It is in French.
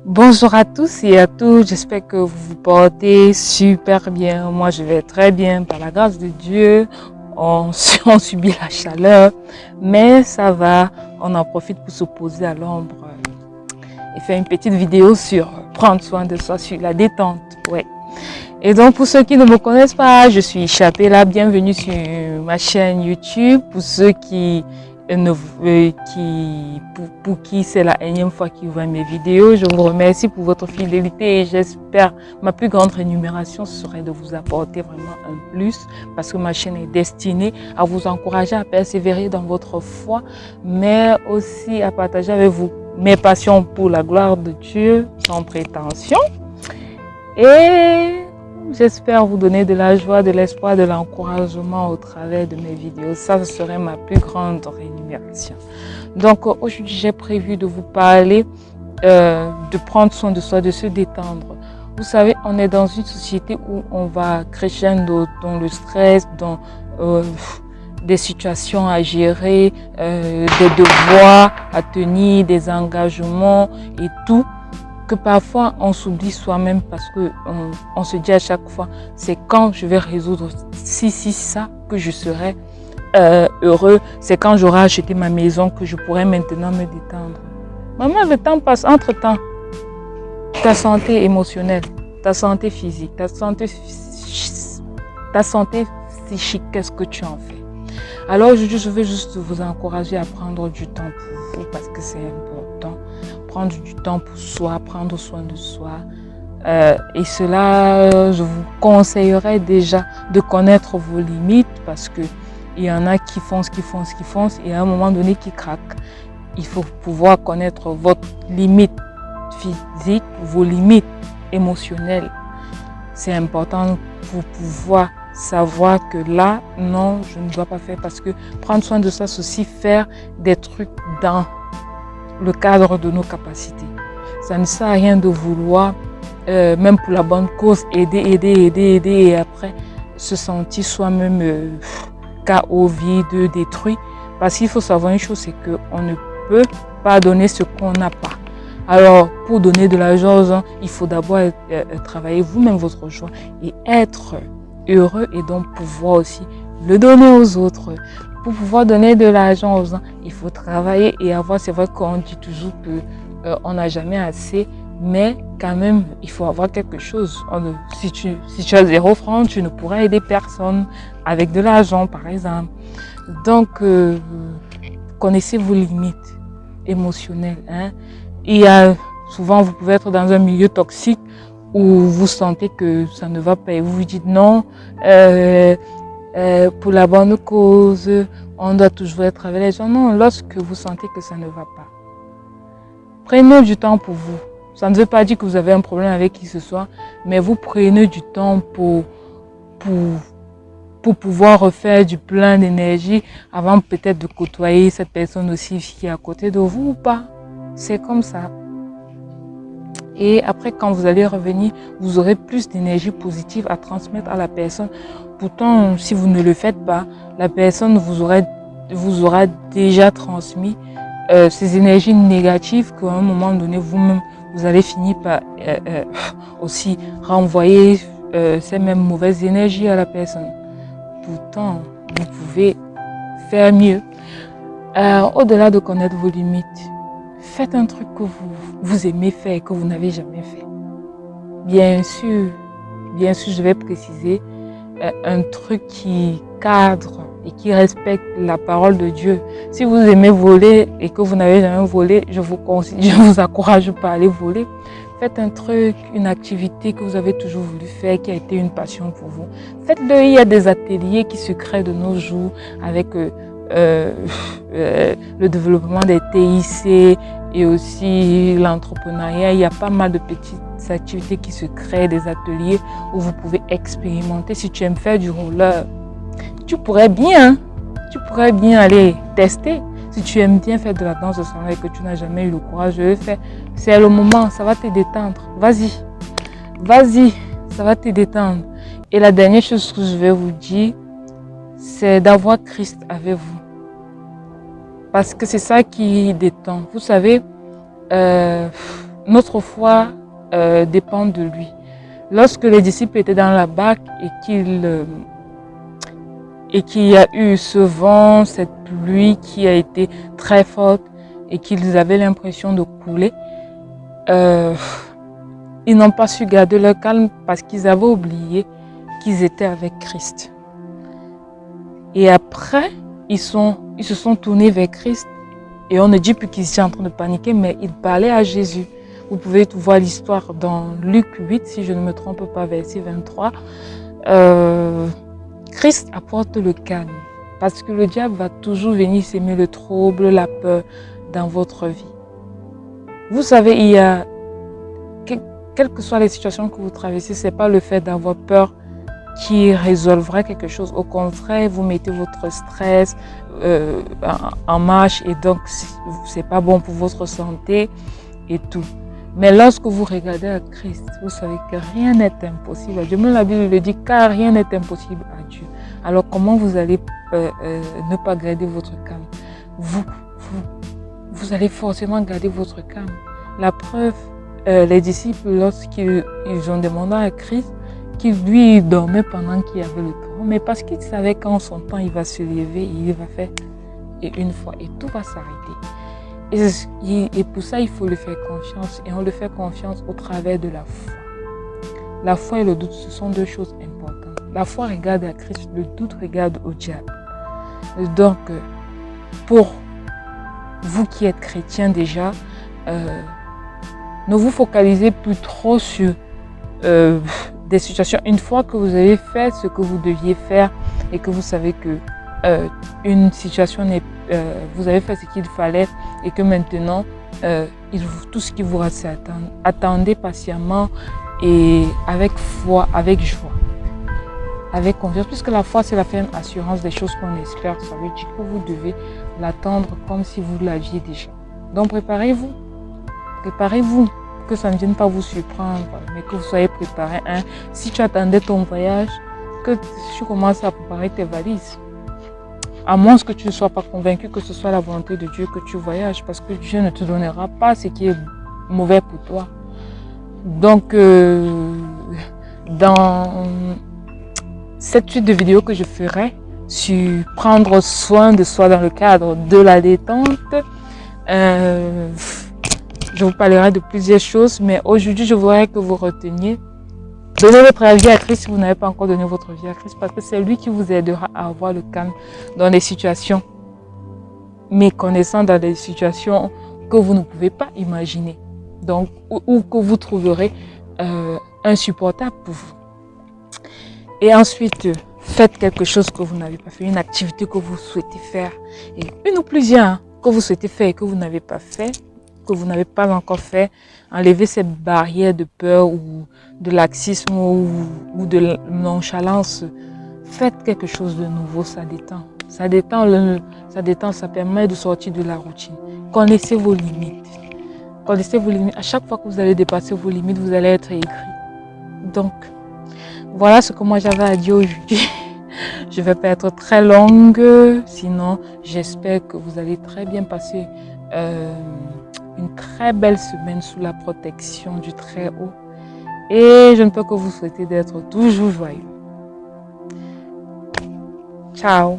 Bonjour à tous et à toutes, j'espère que vous vous portez super bien. Moi, je vais très bien par la grâce de Dieu. On subit la chaleur, mais ça va. On en profite pour se poser à l'ombre et faire une petite vidéo sur prendre soin de soi, sur la détente. Ouais. Et donc, pour ceux qui ne me connaissent pas, je suis Chapela. Bienvenue sur ma chaîne YouTube. Pour ceux qui pour qui c'est la énième fois qu'ils voient mes vidéos, je vous remercie pour votre fidélité et j'espère ma plus grande rémunération serait de vous apporter vraiment un plus parce que ma chaîne est destinée à vous encourager à persévérer dans votre foi, mais aussi à partager avec vous mes passions pour la gloire de Dieu sans prétention. Et j'espère vous donner de la joie, de l'espoir, de l'encouragement au travers de mes vidéos. Ça, ce serait ma plus grande rémunération. Donc, aujourd'hui, j'ai prévu de vous parler de prendre soin de soi, de se détendre. Vous savez, on est dans une société où on va crescendo dans le stress, dans des situations à gérer, des devoirs à tenir, des engagements et tout, que parfois on s'oublie soi-même parce que on se dit à chaque fois, c'est quand je vais résoudre ça que je serai heureux, c'est quand j'aurai acheté ma maison que je pourrai maintenant me détendre. Maman, le temps passe. Entre-temps, ta santé émotionnelle, ta santé physique, ta santé psychique, qu'est-ce que tu en fais? Alors aujourd'hui, je veux juste vous encourager à prendre du temps pour vous parce que c'est important. Prendre du temps pour soi, prendre soin de soi. Et cela, je vous conseillerais déjà de connaître vos limites parce que il y en a qui font ce qu'ils font et à un moment donné qui craquent. Il faut pouvoir connaître votre limite physique, vos limites émotionnelles. C'est important pour pouvoir savoir que là, non, je ne dois pas faire parce que prendre soin de ça, c'est aussi faire des trucs dans le cadre de nos capacités. Ça ne sert à rien de vouloir, même pour la bonne cause, aider et après se sentir soi-même KO, vide, détruit. Parce qu'il faut savoir une chose, c'est qu'on ne peut pas donner ce qu'on n'a pas. Alors, pour donner de l'argent aux gens, il faut d'abord travailler vous-même votre joie et être heureux et donc pouvoir aussi le donner aux autres. Pour pouvoir donner de l'argent aux gens, il faut travailler et avoir, c'est vrai qu'on dit toujours qu'on n'a jamais assez, mais quand même, il faut avoir quelque chose. Si tu as 0 francs, tu ne pourras aider personne avec de l'argent, par exemple. Donc, connaissez vos limites émotionnelles. Hein. Il y a souvent, vous pouvez être dans un milieu toxique où vous sentez que ça ne va pas et vous vous dites non, pour la bonne cause, on doit toujours être avec les gens. Non, lorsque vous sentez que ça ne va pas, prenez du temps pour vous. Ça ne veut pas dire que vous avez un problème avec qui que ce soit, mais vous prenez du temps pour pouvoir refaire du plein d'énergie avant peut-être de côtoyer cette personne aussi qui est à côté de vous ou pas. C'est comme ça. Et après, quand vous allez revenir, vous aurez plus d'énergie positive à transmettre à la personne. Pourtant, si vous ne le faites pas, la personne vous aura déjà transmis ces énergies négatives qu'à un moment donné, vous-même, vous allez finir par aussi renvoyer ces mêmes mauvaises énergies à la personne. Pourtant, vous pouvez faire mieux. Au-delà de connaître vos limites, faites un truc que vous aimez faire et que vous n'avez jamais fait. Bien sûr, je vais préciser un truc qui cadre et qui respecte la parole de Dieu. Si vous aimez voler et que vous n'avez jamais volé, je vous encourage pas à aller voler. Faites un truc, une activité que vous avez toujours voulu faire, qui a été une passion pour vous. Faites-le, il y a des ateliers qui se créent de nos jours avec le développement des TIC et aussi l'entrepreneuriat. Il y a pas mal de petites activités qui se créent, des ateliers où vous pouvez expérimenter. Si tu aimes faire du roller, tu pourrais bien aller tester. Si tu aimes bien faire de la danse de salon et que tu n'as jamais eu le courage de le faire, c'est le moment, ça va te détendre. Vas-y, ça va te détendre. Et la dernière chose que je vais vous dire, c'est d'avoir Christ avec vous. Parce que c'est ça qui détend. Vous savez, notre foi dépend de lui. Lorsque les disciples étaient dans la barque et qu'il y a eu ce vent, cette pluie qui a été très forte et qu'ils avaient l'impression de couler, ils n'ont pas su garder leur calme parce qu'ils avaient oublié qu'ils étaient avec Christ. Et après, ils se sont tournés vers Christ et on ne dit plus qu'ils étaient en train de paniquer, mais ils parlaient à Jésus. Vous pouvez voir l'histoire dans Luc 8, si je ne me trompe pas, verset 23. Christ apporte le calme parce que le diable va toujours venir s'aimer le trouble, la peur dans votre vie. Vous savez, il y a, quelles que soient les situations que vous traversez, ce n'est pas le fait d'avoir peur qui résolvera quelque chose. Au contraire, vous mettez votre stress en marche et donc c'est pas bon pour votre santé et tout. Mais lorsque vous regardez à Christ, vous savez que rien n'est impossible à Dieu. Même la Bible le dit, car rien n'est impossible à Dieu. Alors comment vous allez ne pas garder votre calme? Vous allez forcément garder votre calme. La preuve, les disciples, lorsqu'ils ont demandé à Christ, qu'il lui dormait pendant qu'il y avait le temps, mais parce qu'il savait qu'en son temps, il va se lever, il va faire une fois et tout va s'arrêter. Et pour ça, il faut lui faire confiance et on lui fait confiance au travers de la foi. La foi et le doute, ce sont deux choses importantes. La foi regarde à Christ, le doute regarde au diable. Donc, pour vous qui êtes chrétiens déjà, ne vous focalisez plus trop sur des situations. Une fois que vous avez fait ce que vous deviez faire et que vous savez que une situation n'est vous avez fait ce qu'il fallait et que maintenant tout ce qui vous reste c'est attendre. Attendez patiemment et avec foi, avec joie, avec confiance, puisque la foi c'est la ferme assurance des choses qu'on espère. Ça veut dire que vous devez l'attendre comme si vous l'aviez déjà. Donc préparez-vous, que ça ne vienne pas vous surprendre, mais que vous soyez préparés. Si tu attendais ton voyage, que tu commences à préparer tes valises. À moins que tu ne sois pas convaincu que ce soit la volonté de Dieu que tu voyages, parce que Dieu ne te donnera pas ce qui est mauvais pour toi. Donc, dans cette suite de vidéos que je ferai sur prendre soin de soi dans le cadre de la détente, je vous parlerai de plusieurs choses, mais aujourd'hui, je voudrais que vous reteniez. Donnez votre vie à Christ si vous n'avez pas encore donné votre vie à Christ, parce que c'est lui qui vous aidera à avoir le calme dans les situations méconnaissantes, dans des situations que vous ne pouvez pas imaginer, donc ou que vous trouverez insupportable pour vous. Et ensuite, faites quelque chose que vous n'avez pas fait, une activité que vous souhaitez faire, et une ou plusieurs que vous souhaitez faire et que vous n'avez pas fait, que vous n'avez pas encore fait. Enlevez ces barrières de peur ou de laxisme ou de nonchalance. Faites quelque chose de nouveau, ça détend. Ça détend, ça permet de sortir de la routine. Connaissez vos limites. Connaissez vos limites. À chaque fois que vous allez dépasser vos limites, vous allez être aigri. Donc, voilà ce que moi j'avais à dire aujourd'hui. Je ne vais pas être très longue, sinon j'espère que vous allez très bien passer une très belle semaine sous la protection du Très-Haut. Et je ne peux que vous souhaiter d'être toujours joyeux. Ciao!